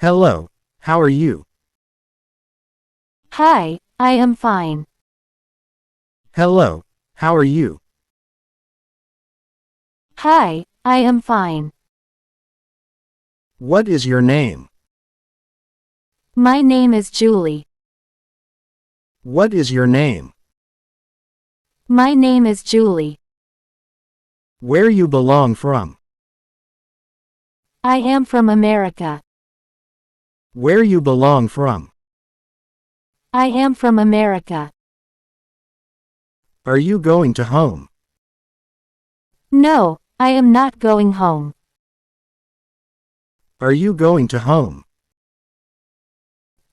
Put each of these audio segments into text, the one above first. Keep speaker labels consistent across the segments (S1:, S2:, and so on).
S1: Hello, how are you?
S2: Hi, I am fine.
S1: Hello, how are you?
S2: Hi, I am fine.
S1: What is your name?
S2: My name is Julie.
S1: What is your name?
S2: My name is Julie.
S1: Where you belong from?
S2: I am from America.
S1: Where you belong from?
S2: I am from America.
S1: Are you going to home?
S2: No, I am not going home.
S1: Are you going to home?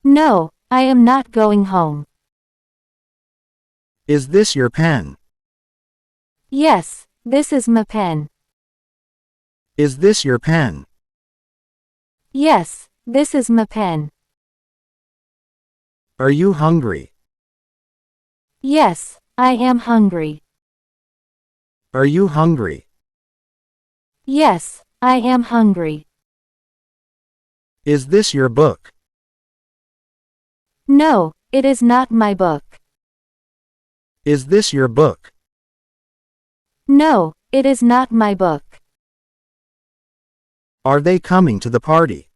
S2: No, I am not going home.
S1: Is this your pen?
S2: Yes, this is my pen.
S1: Is this your pen?
S2: Yes, this is my pen.
S1: Are you hungry?
S2: Yes, I am hungry.
S1: Are you hungry?
S2: Yes, I am hungry.
S1: Is this your book?
S2: No, it is not my book.
S1: Is this your book?
S2: No, it is not my book.
S1: Are they coming to the party?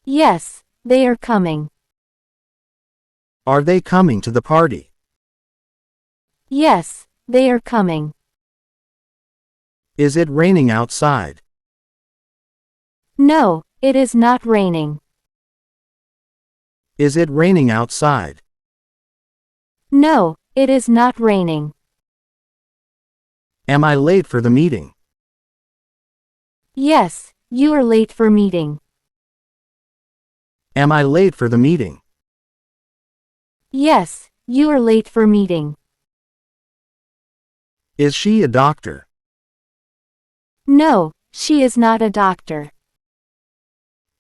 S2: Yes, they are coming.
S1: Are they coming to the party?
S2: Yes, they are coming.
S1: Is it raining outside?
S2: No, it is not raining.
S1: Is it raining outside?
S2: No, it is not raining.
S1: Am I late for the meeting?
S2: Yes, you are late for meeting.
S1: Am I late for the meeting?
S2: Yes, you are late for meeting.
S1: Is she a doctor?
S2: No, she is not a doctor.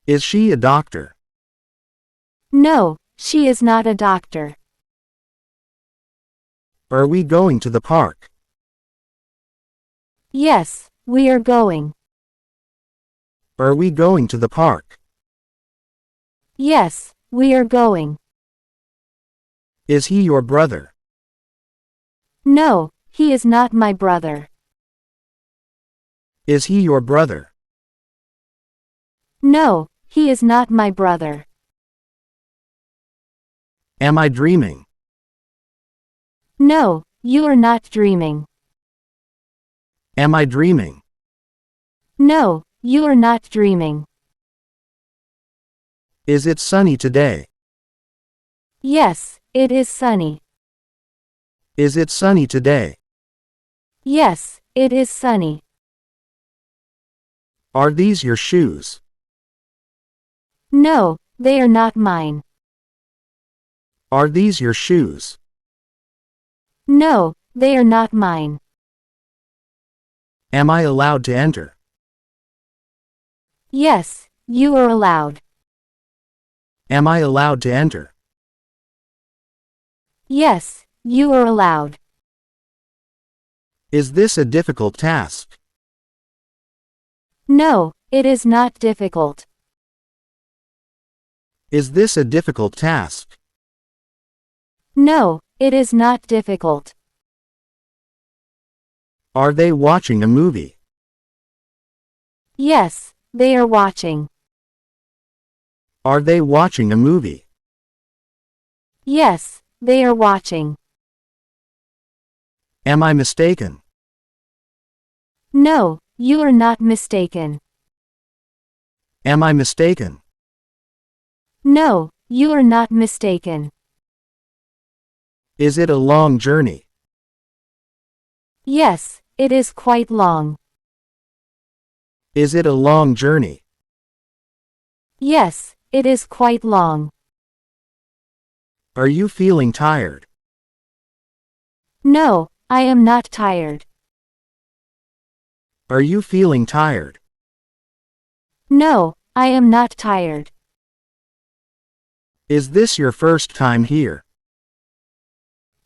S1: Is she a doctor?
S2: No, she is not a doctor.
S1: Are we going to the park?
S2: Yes, we are going.
S1: Are we going to the park?
S2: Yes, we are going.
S1: Is he your brother?
S2: No, he is not my brother.
S1: Is he your brother?
S2: No, he is not my brother.
S1: Am I dreaming?
S2: No, you are not dreaming.
S1: Am I dreaming?
S2: No, you are not dreaming.
S1: Is it sunny today?
S2: Yes, it is sunny.
S1: Is it sunny today?
S2: Yes, it is sunny.
S1: Are these your shoes?
S2: No, they are not mine.
S1: Are these your shoes?
S2: No, they are not mine.
S1: Am I allowed to enter?
S2: Yes, you are allowed.
S1: Am I allowed to enter?
S2: Yes, you are allowed.
S1: Is this a difficult task?
S2: No, it is not difficult.
S1: Is this a difficult task?
S2: No, it is not difficult.
S1: Are they watching a movie?
S2: Yes, they are watching.
S1: Are they watching a movie?
S2: Yes, they are watching.
S1: Am I mistaken?
S2: No, you are not mistaken.
S1: Am I mistaken?
S2: No, you are not mistaken.
S1: Is it a long journey?
S2: Yes, it is quite long.
S1: Is it a long journey?
S2: Yes, it is quite long.
S1: Are you feeling tired?
S2: No, I am not tired.
S1: Are you feeling tired?
S2: No, I am not tired.
S1: Is this your first time here?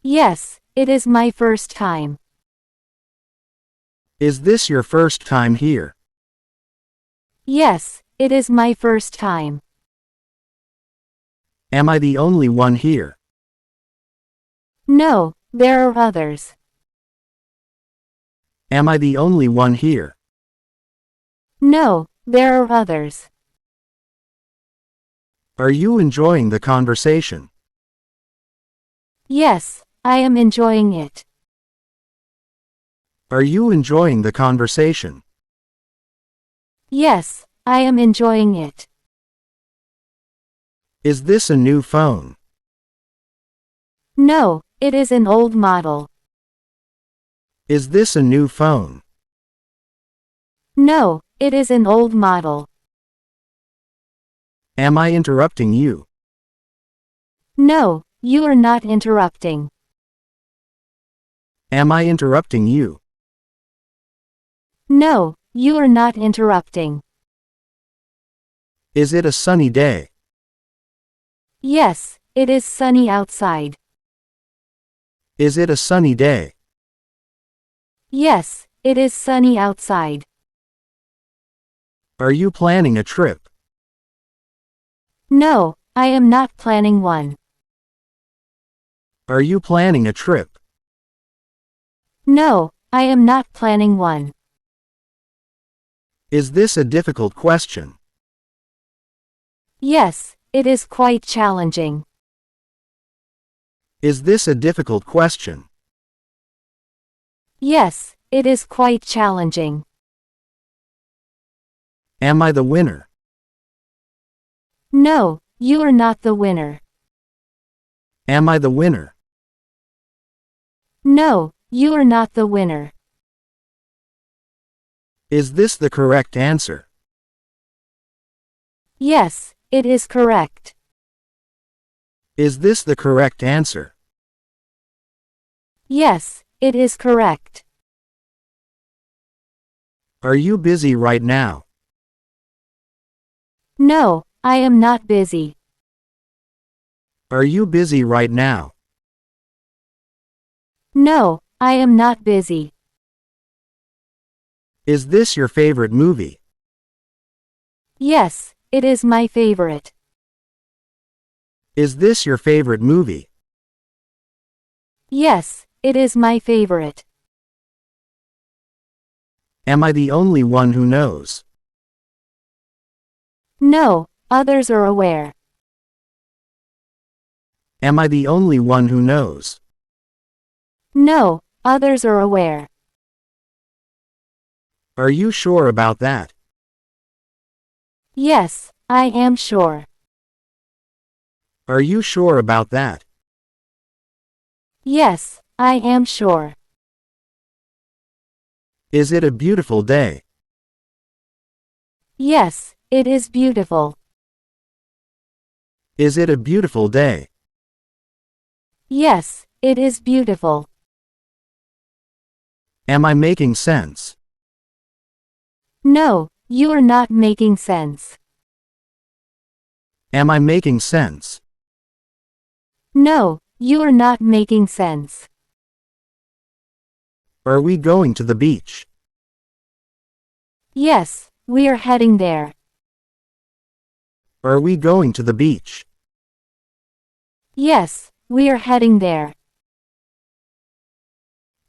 S2: Yes, it is my first time.
S1: Is this your first time here?
S2: Yes, it is my first time.
S1: Am I the only one here?
S2: No, there are others.
S1: Am I the only one here?
S2: No, there are others.
S1: Are you enjoying the conversation?
S2: Yes, I am enjoying it.
S1: Are you enjoying the conversation?
S2: Yes, I am enjoying it.
S1: Is this a new phone?
S2: No, it is an old model.
S1: Is this a new phone?
S2: No, it is an old model.
S1: Am I interrupting you?
S2: No, you are not interrupting.
S1: Am I interrupting you?
S2: No, you are not interrupting.
S1: Is it a sunny day?
S2: Yes, it is sunny outside.
S1: Is it a sunny day?
S2: Yes, it is sunny outside.
S1: Are you planning a trip?
S2: No, I am not planning one.
S1: Are you planning a trip?
S2: No, I am not planning one.
S1: Is this a difficult question?
S2: Yes, it is quite challenging.
S1: Is this a difficult question?
S2: Yes, it is quite challenging.
S1: Am I the winner?
S2: No, you are not the winner.
S1: Am I the winner?
S2: No, you are not the winner.
S1: Is this the correct answer?
S2: Yes, it is correct.
S1: Is this the correct answer?
S2: Yes, it is correct.
S1: Are you busy right now?
S2: No, I am not busy.
S1: Are you busy right now?
S2: No, I am not busy.
S1: Is this your favorite movie?
S2: Yes, it is my favorite.
S1: Is this your favorite movie?
S2: Yes, it is my favorite.
S1: Am I the only one who knows?
S2: No, others are aware.
S1: Am I the only one who knows?
S2: No, others are aware.
S1: Are you sure about that?
S2: Yes, I am sure.
S1: Are you sure about that?
S2: Yes, I am sure.
S1: Is it a beautiful day?
S2: Yes, it is beautiful.
S1: Is it a beautiful day?
S2: Yes, it is beautiful.
S1: Am I making sense?
S2: No, you are not making sense.
S1: Am I making sense?
S2: No, you are not making sense.
S1: Are we going to the beach?
S2: Yes, we are heading there.
S1: Are we going to the beach?
S2: Yes, we are heading there.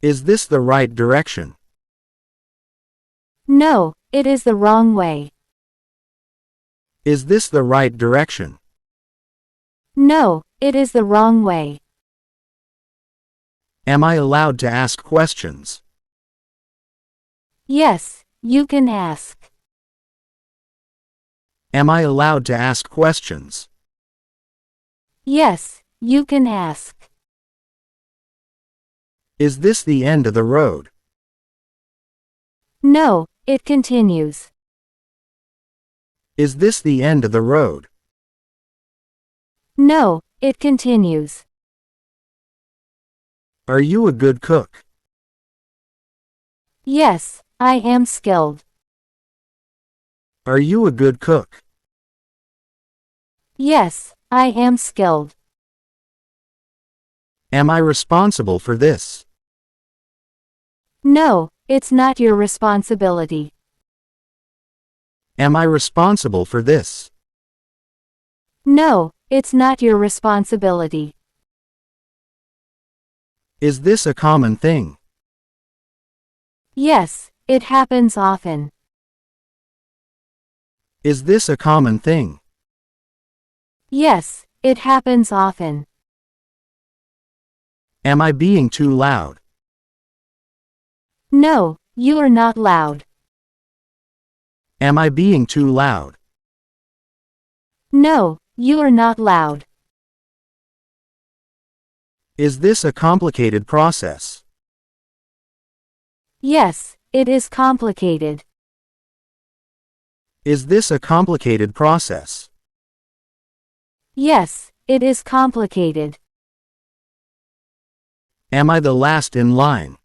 S1: Is this the right direction?
S2: No, it is the wrong way.
S1: Is this the right direction?
S2: No, it is the wrong way.
S1: Am I allowed to ask questions?
S2: Yes, you can ask.
S1: Am I allowed to ask questions?
S2: Yes, you can ask.
S1: Is this the end of the road?
S2: No, it continues.
S1: Is this the end of the road?
S2: No, it continues.
S1: Are you a good cook?
S2: Yes, I am skilled.
S1: Are you a good cook?
S2: Yes, I am skilled.
S1: Am I responsible for this?
S2: No, it's not your responsibility.
S1: Am I responsible for this?
S2: No, it's not your responsibility.
S1: Is this a common thing?
S2: Yes, it happens often.
S1: Is this a common thing?
S2: Yes, it happens often.
S1: Am I being too loud?
S2: No, you are not loud.
S1: Am I being too loud?
S2: No, you are not loud.
S1: Is this a complicated process?
S2: Yes, it is complicated.
S1: Is this a complicated process?
S2: Yes, it is complicated.
S1: Am I the last in line?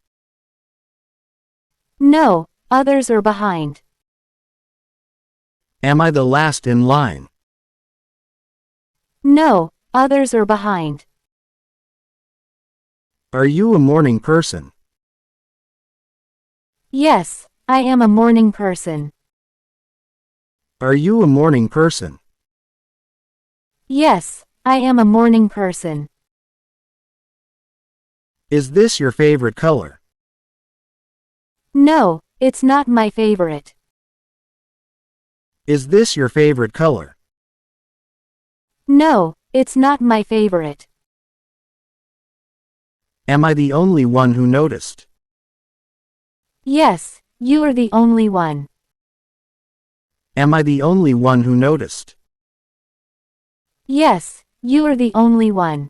S2: No, others are behind.
S1: Am I the last in line?
S2: No, others are behind.
S1: Are you a morning person?
S2: Yes, I am a morning person.
S1: Are you a morning person?
S2: Yes, I am a morning person.
S1: Is this your favorite color?
S2: No, it's not my favorite.
S1: Is this your favorite color?
S2: No, it's not my favorite.
S1: Am I the only one who noticed?
S2: Yes, you are the only one.
S1: Am I the only one who noticed?
S2: Yes, you are the only one.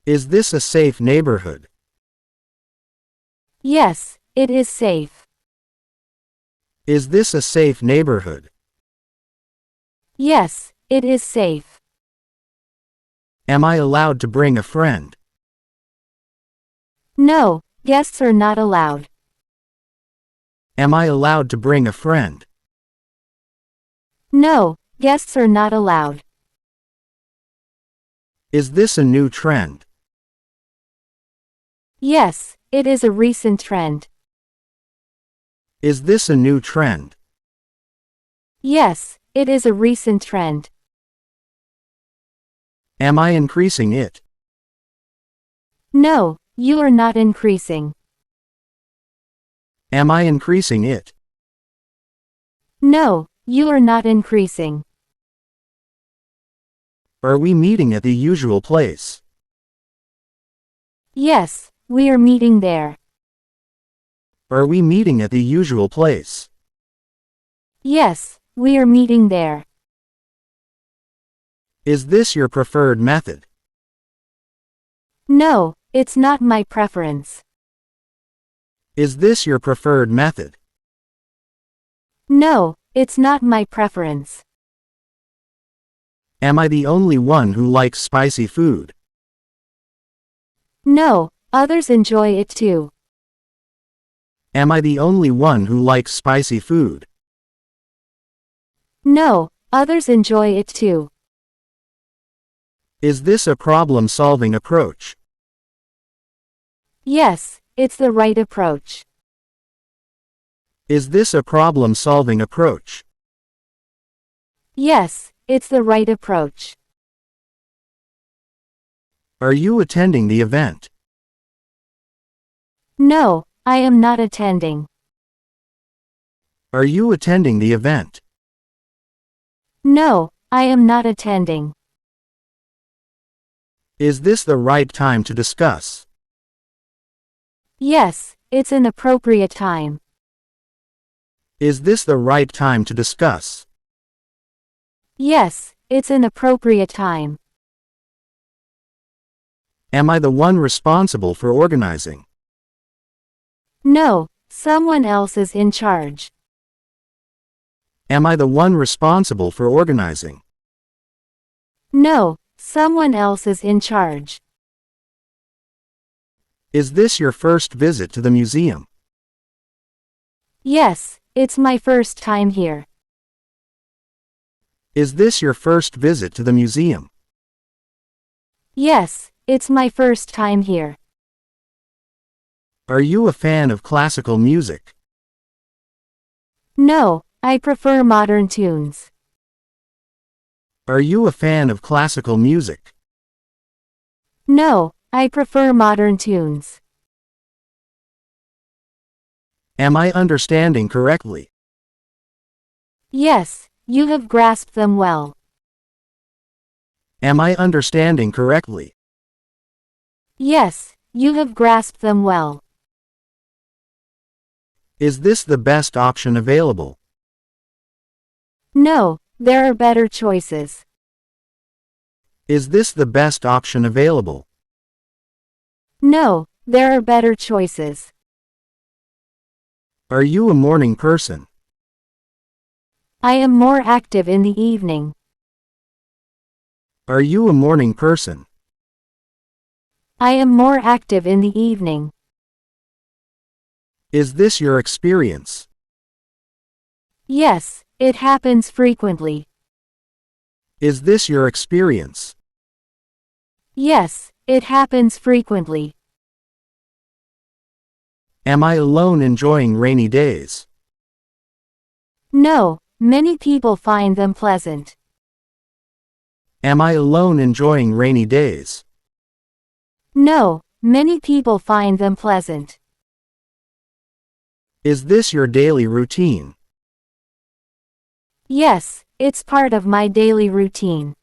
S1: Is this a safe neighborhood?
S2: Yes, it is safe.
S1: Is this a safe neighborhood?
S2: Yes, it is safe.
S1: Am I allowed to bring a friend?
S2: No, guests are not allowed.
S1: Am I allowed to bring a friend?
S2: No, guests are not allowed.
S1: Is this a new trend?
S2: Yes, it is a recent trend.
S1: Is this a new trend?
S2: Yes, it is a recent trend.
S1: Am I increasing it?
S2: No, you are not increasing.
S1: Am I increasing it?
S2: No, you are not increasing.
S1: Are we meeting at the usual place?
S2: Yes, we are meeting there.
S1: Are we meeting at the usual place?
S2: Yes, we are meeting there.
S1: Is this your preferred method?
S2: No, it's not my preference.
S1: Is this your preferred method?
S2: No, it's not my preference.
S1: Am I the only one who likes spicy food?
S2: No, others enjoy it too.
S1: Am I the only one who likes spicy food?
S2: No, others enjoy it too.
S1: Is this a problem-solving approach?
S2: Yes, it's the right approach.
S1: Is this a problem-solving approach?
S2: Yes, it's the right approach.
S1: Are you attending the event?
S2: No, I am not attending.
S1: Are you attending the event?
S2: No, I am not attending.
S1: Is this the right time to discuss?
S2: Yes, it's an appropriate time.
S1: Is this the right time to discuss?
S2: Yes, it's an appropriate time.
S1: Am I the one responsible for organizing?
S2: No, someone else is in charge.
S1: Am I the one responsible for organizing?
S2: No, someone else is in charge.
S1: Is this your first visit to the museum?
S2: Yes, it's my first time here.
S1: Is this your first visit to the museum?
S2: Yes, it's my first time here.
S1: Are you a fan of classical music?
S2: No, I prefer modern tunes.
S1: Are you a fan of classical music?
S2: No, I prefer modern tunes.
S1: Am I understanding correctly?
S2: Yes, you have grasped them well.
S1: Am I understanding correctly?
S2: Yes, you have grasped them well.
S1: Is this the best option available?
S2: No, there are better choices.
S1: Is this the best option available?
S2: No, there are better choices.
S1: Are you a morning person?
S2: I am more active in the evening.
S1: Are you a morning person?
S2: I am more active in the evening.
S1: Is this your experience?
S2: Yes, it happens frequently.
S1: Is this your experience?
S2: Yes, it happens frequently.
S1: Am I alone enjoying rainy days?
S2: No, many people find them pleasant.
S1: Am I alone enjoying rainy days?
S2: No, many people find them pleasant.
S1: Is this your daily routine?
S2: Yes, it's part of my daily routine.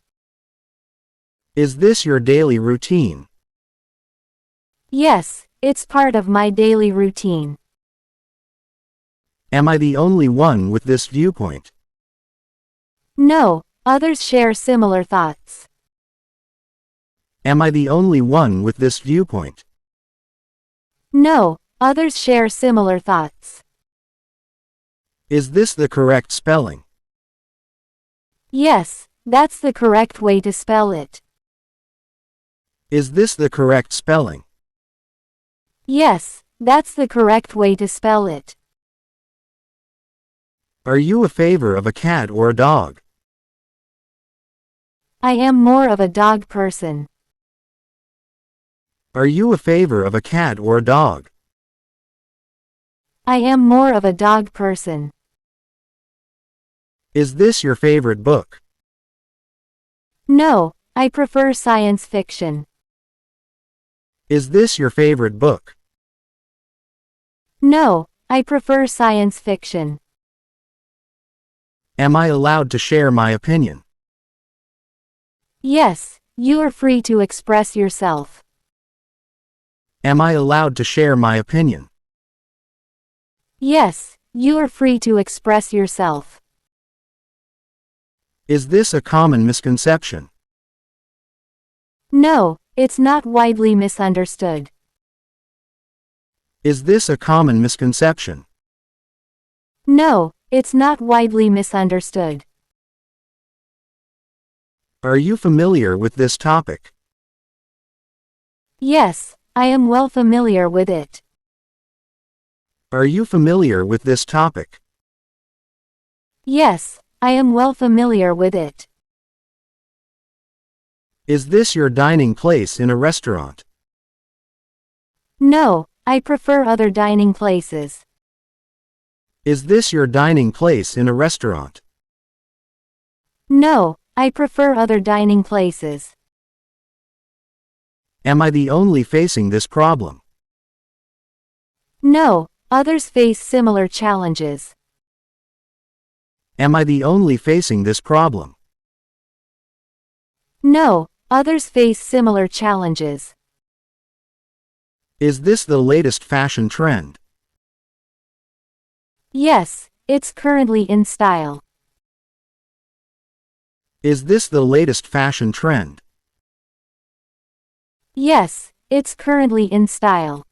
S1: Is this your daily routine?
S2: Yes, it's part of my daily routine.
S1: Am I the only one with this viewpoint?
S2: No, others share similar thoughts.
S1: Am I the only one with this viewpoint?
S2: No, others share similar thoughts.
S1: Is this the correct spelling?
S2: Yes, that's the correct way to spell it.
S1: Is this the correct spelling?
S2: Yes, that's the correct way to spell it.
S1: Are you a favor of a cat or a dog?
S2: I am more of a dog person.
S1: Are you a favor of a cat or a dog?
S2: I am more of a dog person.
S1: Is this your favorite book?
S2: No, I prefer science fiction.
S1: Is this your favorite book?
S2: No, I prefer science fiction.
S1: Am I allowed to share my opinion?
S2: Yes, you are free to express yourself.
S1: Am I allowed to share my opinion?
S2: Yes, you are free to express yourself.
S1: Is this a common misconception?
S2: No, it's not widely misunderstood.
S1: Is this a common misconception?
S2: No, it's not widely misunderstood.
S1: Are you familiar with this topic?
S2: Yes, I am well familiar with it.
S1: Are you familiar with this topic?
S2: Yes, I am well familiar with it.
S1: Is this your dining place in a restaurant?
S2: No, I prefer other dining places.
S1: Is this your dining place in a restaurant?
S2: No, I prefer other dining places.
S1: Am I the only facing this problem?
S2: No, others face similar challenges.
S1: Am I the only facing this problem?
S2: No, others face similar challenges.
S1: Is this the latest fashion trend?
S2: Yes, it's currently in style.
S1: Is this the latest fashion trend?
S2: Yes, it's currently in style.